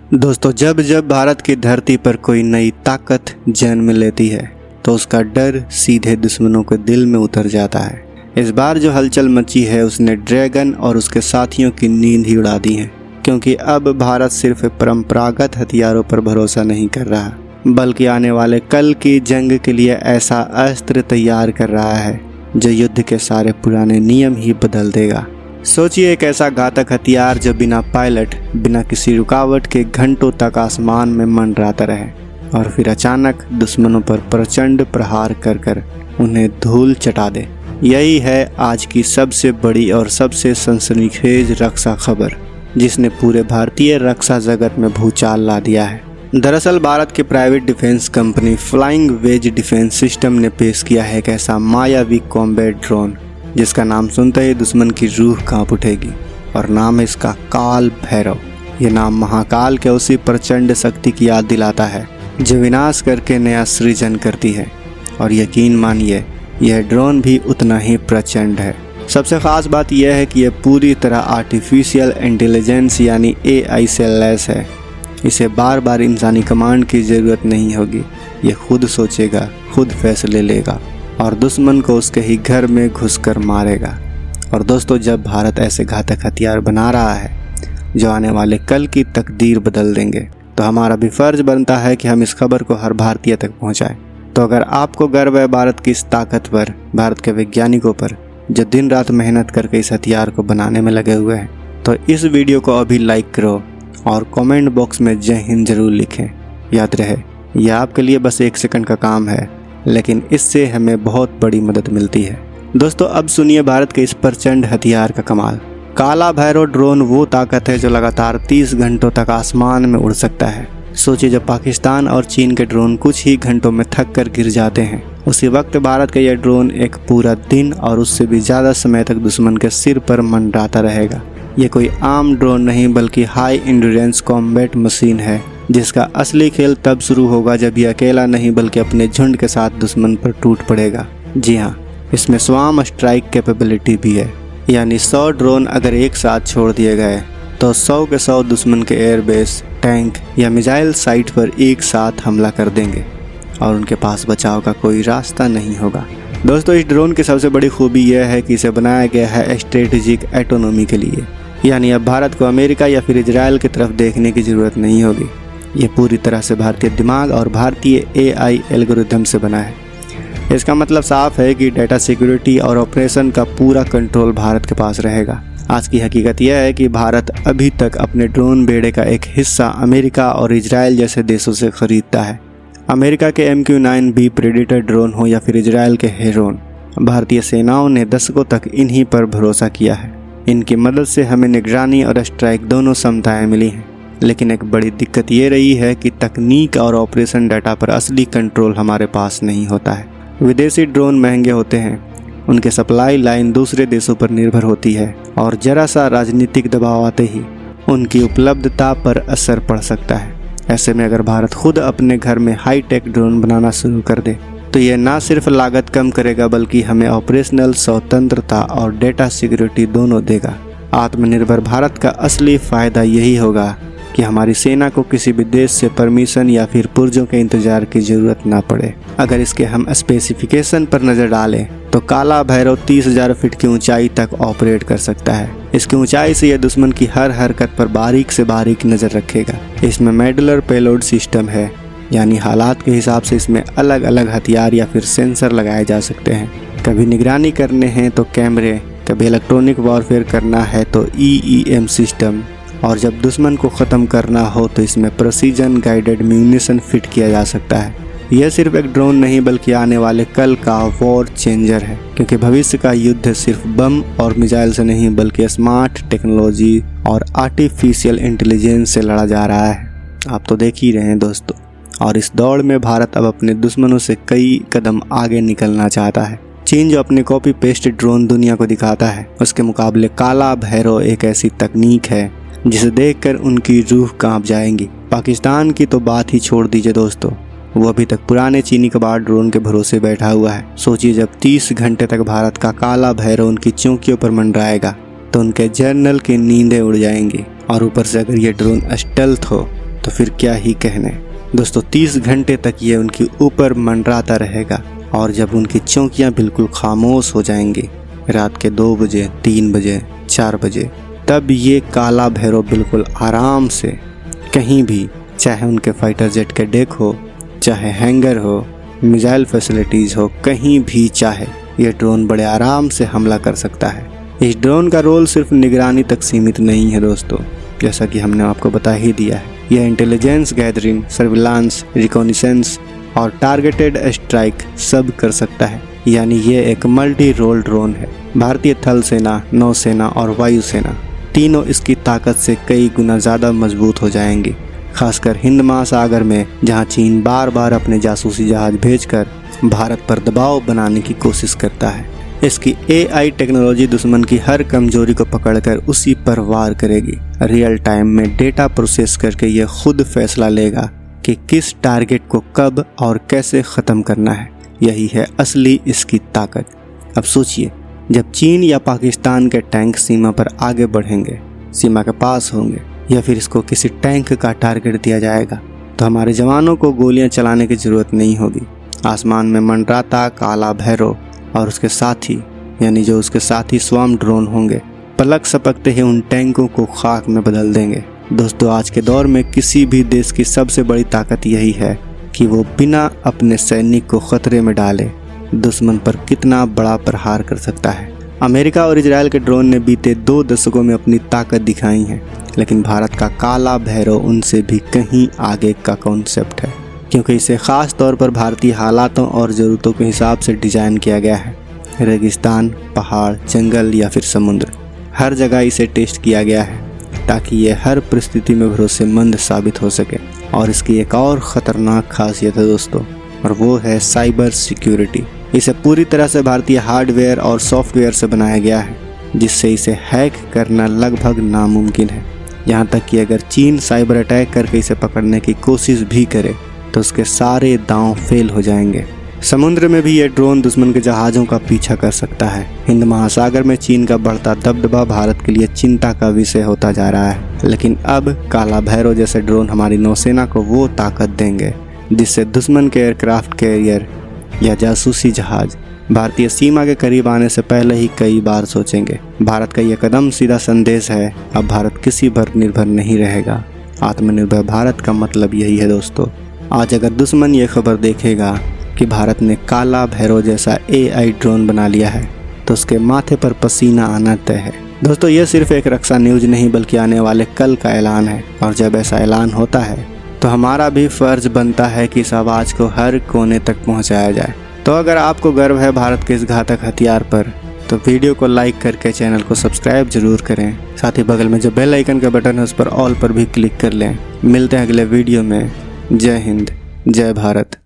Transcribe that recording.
दोस्तों, जब जब भारत की धरती पर कोई नई ताकत जन्म लेती है तो उसका डर सीधे दुश्मनों के दिल में उतर जाता है। इस बार जो हलचल मची है उसने ड्रैगन और उसके साथियों की नींद ही उड़ा दी है, क्योंकि अब भारत सिर्फ परंपरागत हथियारों पर भरोसा नहीं कर रहा, बल्कि आने वाले कल की जंग के लिए ऐसा अस्त्र तैयार कर रहा है जो युद्ध के सारे पुराने नियम ही बदल देगा। सोचिए, एक ऐसा घातक हथियार जो बिना पायलट, बिना किसी रुकावट के घंटों तक आसमान में मंडराता रहे और फिर अचानक दुश्मनों पर प्रचंड प्रहार कर कर उन्हें धूल चटा दे। यही है आज की सबसे बड़ी और सबसे सनसनीखेज रक्षा खबर, जिसने पूरे भारतीय रक्षा जगत में भूचाल ला दिया है। दरअसल भारत की private defence company flying wedge defence system ने पेश किया है एक ऐसा मायावी कॉम्बैट ड्रोन जिसका नाम सुनते ही दुश्मन की रूह कांप उठेगी, और नाम है इसका काल भैरव। ये नाम महाकाल के उसी प्रचंड शक्ति की याद दिलाता है जो विनाश करके नया सृजन करती है। और यकीन मानिए, यह ड्रोन भी उतना ही प्रचंड है। सबसे ख़ास बात यह है कि यह पूरी तरह आर्टिफिशियल इंटेलिजेंस यानी AI से लैस है। इसे बार बार इंसानी कमांड की ज़रूरत नहीं होगी। ये खुद सोचेगा, खुद फैसले लेगा और दुश्मन को उसके ही घर में घुसकर मारेगा। और दोस्तों, जब भारत ऐसे घातक हथियार बना रहा है जो आने वाले कल की तकदीर बदल देंगे, तो हमारा भी फर्ज बनता है कि हम इस खबर को हर भारतीय तक पहुंचाएं। तो अगर आपको गर्व है भारत की इस ताकत पर, भारत के वैज्ञानिकों पर जो दिन रात मेहनत करके इस हथियार को बनाने में लगे हुए हैं, तो इस वीडियो को अभी लाइक करो और कमेंट बॉक्स में जय हिंद जरूर लिखें। याद रहे, यह आपके लिए बस 1 सेकंड का काम है, लेकिन इससे हमें बहुत बड़ी मदद मिलती है। दोस्तों, अब सुनिए भारत के इस प्रचंड हथियार का कमाल। काला भैरव ड्रोन वो ताकत है जो लगातार 30 घंटों तक आसमान में उड़ सकता है। सोचिए, जब पाकिस्तान और चीन के ड्रोन कुछ ही घंटों में थक कर गिर जाते हैं, उसी वक्त भारत का यह ड्रोन एक पूरा दिन और उससे भी ज़्यादा समय तक दुश्मन के सिर पर मंडराता रहेगा। ये कोई आम ड्रोन नहीं, बल्कि हाई एंड्योरेंस कॉम्बैट मशीन है, जिसका असली खेल तब शुरू होगा जब यह अकेला नहीं बल्कि अपने झुंड के साथ दुश्मन पर टूट पड़ेगा। जी हाँ, इसमें स्वाम स्ट्राइक कैपेबिलिटी भी है, यानी 100 ड्रोन अगर एक साथ छोड़ दिए गए तो 100 के 100 दुश्मन के एयरबेस, टैंक या मिसाइल साइट पर एक साथ हमला कर देंगे और उनके पास बचाव का कोई रास्ता नहीं होगा। दोस्तों, इस ड्रोन की सबसे बड़ी खूबी यह है कि इसे बनाया गया है स्ट्रेटेजिक ऑटोनॉमी के लिए, यानी अब भारत को अमेरिका या फिर इजराइल की तरफ देखने की ज़रूरत नहीं होगी। ये पूरी तरह से भारतीय दिमाग और भारतीय AI एल्गोरिथम से बना है। इसका मतलब साफ है कि डाटा सिक्योरिटी और ऑपरेशन का पूरा कंट्रोल भारत के पास रहेगा। आज की हकीकत यह है कि भारत अभी तक अपने ड्रोन बेड़े का एक हिस्सा अमेरिका और इजराइल जैसे देशों से खरीदता है। अमेरिका के MQ-9B प्रेडेटर ड्रोन हो या फिर इजराइल के हेरोन, भारतीय सेनाओं ने दशकों तक इन्हीं पर भरोसा किया है। इनकी मदद से हमें निगरानी और स्ट्राइक दोनों क्षमताएँ मिली हैं। लेकिन एक बड़ी दिक्कत ये रही है कि तकनीक और ऑपरेशन डाटा पर असली कंट्रोल हमारे पास नहीं होता है। विदेशी ड्रोन महंगे होते हैं, उनके सप्लाई लाइन दूसरे देशों पर निर्भर होती है और जरा सा राजनीतिक दबाव आते ही उनकी उपलब्धता पर असर पड़ सकता है। ऐसे में अगर भारत खुद अपने घर में हाईटेक ड्रोन बनाना शुरू कर दे तो यह ना सिर्फ लागत कम करेगा बल्कि हमें ऑपरेशनल स्वतंत्रता और डेटा सिक्योरिटी दोनों देगा। आत्मनिर्भर भारत का असली फ़ायदा यही होगा कि हमारी सेना को किसी भी देश से परमिशन या फिर पुर्जों के इंतजार की ज़रूरत ना पड़े। अगर इसके हम स्पेसिफिकेशन पर नज़र डालें तो काला भैरव 30,000 फीट की ऊंचाई तक ऑपरेट कर सकता है। इसकी ऊंचाई से यह दुश्मन की हर हरकत पर बारीक से बारीक नज़र रखेगा। इसमें मॉड्यूलर पेलोड सिस्टम है, यानी हालात के हिसाब से इसमें अलग अलग हथियार या फिर सेंसर लगाए जा सकते हैं। कभी निगरानी करने हैं तो कैमरे, कभी इलेक्ट्रॉनिक वॉरफेयर करना है तो EEM सिस्टम, और जब दुश्मन को ख़त्म करना हो तो इसमें प्रेसिजन गाइडेड म्यूनिशन फिट किया जा सकता है। यह सिर्फ एक ड्रोन नहीं बल्कि आने वाले कल का वॉर चेंजर है, क्योंकि भविष्य का युद्ध सिर्फ बम और मिसाइल से नहीं बल्कि स्मार्ट टेक्नोलॉजी और आर्टिफिशियल इंटेलिजेंस से लड़ा जा रहा है। आप तो देख ही रहे हैं दोस्तों, और इस दौड़ में भारत अब अपने दुश्मनों से कई कदम आगे निकलना चाहता है। चीन जो अपने कॉपी पेस्ट ड्रोन दुनिया को दिखाता है, उसके मुकाबले काला भैरव एक ऐसी तकनीक है जिसे देखकर उनकी रूह कांप जाएंगी। पाकिस्तान की तो बात ही छोड़ दीजिए दोस्तों, वो अभी तक पुराने चीनी कबाड़ ड्रोन के भरोसे बैठा हुआ है। सोचिए, जब 30 घंटे तक भारत का काला भैरव उनकी चौकियों पर मंडराएगा तो उनके जनरल की नींदें उड़ जाएंगी। और ऊपर से अगर ये ड्रोन स्टेल्थ हो तो फिर क्या ही कहने दोस्तों। 30 घंटे तक ये उनके ऊपर मंडराता रहेगा और जब उनकी चौकियां बिल्कुल खामोश हो जाएंगी रात के 2 बजे, 3 बजे, 4 बजे, तब ये काला भैरव बिल्कुल आराम से कहीं भी, चाहे उनके फाइटर जेट के डेक हो, चाहे हैंगर हो, मिसाइल फैसिलिटीज़ हो, कहीं भी चाहे ये ड्रोन बड़े आराम से हमला कर सकता है। इस ड्रोन का रोल सिर्फ निगरानी तक सीमित नहीं है दोस्तों, जैसा कि हमने आपको बता ही दिया है। यह इंटेलिजेंस गैदरिंग, सर्विलांस, रिकॉनिसेंस और टारगेटेड स्ट्राइक सब कर सकता है। यानी ये एक मल्टी रोल ड्रोन है। भारतीय थल सेना, नौसेना और वायुसेना तीनों इसकी ताकत से कई गुना ज़्यादा मजबूत हो जाएंगी, खासकर हिंद महासागर में, जहां चीन बार बार अपने जासूसी जहाज भेजकर भारत पर दबाव बनाने की कोशिश करता है। इसकी AI टेक्नोलॉजी दुश्मन की हर कमजोरी को पकड़कर उसी पर वार करेगी। रियल टाइम में डेटा प्रोसेस करके ये खुद फैसला लेगा कि किस टारगेट को कब और कैसे ख़त्म करना है। यही है असली इसकी ताकत। अब सोचिए, जब चीन या पाकिस्तान के टैंक सीमा पर आगे बढ़ेंगे, सीमा के पास होंगे, या फिर इसको किसी टैंक का टारगेट दिया जाएगा, तो हमारे जवानों को गोलियां चलाने की ज़रूरत नहीं होगी। आसमान में मंडराता काला भैरव और उसके साथी, यानी जो उसके साथी स्वार्म ड्रोन होंगे, पलक झपकते ही उन टैंकों को खाक में बदल देंगे। दोस्तों, आज के दौर में किसी भी देश की सबसे बड़ी ताकत यही है कि वो बिना अपने सैनिक को खतरे में डाले दुश्मन पर कितना बड़ा प्रहार कर सकता है। अमेरिका और इजराइल के ड्रोन ने बीते 2 दशकों में अपनी ताकत दिखाई है, लेकिन भारत का काला भैरव उनसे भी कहीं आगे का कॉन्सेप्ट है, क्योंकि इसे ख़ास तौर पर भारतीय हालातों और ज़रूरतों के हिसाब से डिज़ाइन किया गया है। रेगिस्तान, पहाड़, जंगल या फिर समुद्र, हर जगह इसे टेस्ट किया गया है ताकि ये हर परिस्थिति में भरोसेमंद साबित हो सके। और इसकी एक और ख़तरनाक खासियत है दोस्तों, और वो है साइबर सिक्योरिटी। इसे पूरी तरह से भारतीय हार्डवेयर और सॉफ्टवेयर से बनाया गया है, जिससे इसे हैक करना लगभग नामुमकिन है। यहाँ तक कि अगर चीन साइबर अटैक करके इसे पकड़ने की कोशिश भी करे तो उसके सारे दांव फेल हो जाएंगे। समुद्र में भी ये ड्रोन दुश्मन के जहाज़ों का पीछा कर सकता है। हिंद महासागर में चीन का बढ़ता दबदबा भारत के लिए चिंता का विषय होता जा रहा है, लेकिन अब काला भैरव जैसे ड्रोन हमारी नौसेना को वो ताकत देंगे जिससे दुश्मन के एयरक्राफ्ट कैरियर या जासूसी जहाज भारतीय सीमा के करीब आने से पहले ही कई बार सोचेंगे। भारत का यह कदम सीधा संदेश है, अब भारत किसी पर निर्भर नहीं रहेगा। आत्मनिर्भर भारत का मतलब यही है दोस्तों। आज अगर दुश्मन ये खबर देखेगा कि भारत ने काला भैरव जैसा AI ड्रोन बना लिया है, तो उसके माथे पर पसीना आना तय है। दोस्तों, ये सिर्फ एक रक्षा न्यूज नहीं बल्कि आने वाले कल का ऐलान है, और जब ऐसा ऐलान होता है तो हमारा भी फर्ज बनता है कि इस आवाज़ को हर कोने तक पहुंचाया जाए। तो अगर आपको गर्व है भारत के इस घातक हथियार पर, तो वीडियो को लाइक करके चैनल को सब्सक्राइब जरूर करें। साथ ही बगल में जो बेल आइकन का बटन है उस पर ऑल पर भी क्लिक कर लें। मिलते हैं अगले वीडियो में। जय हिंद, जय भारत।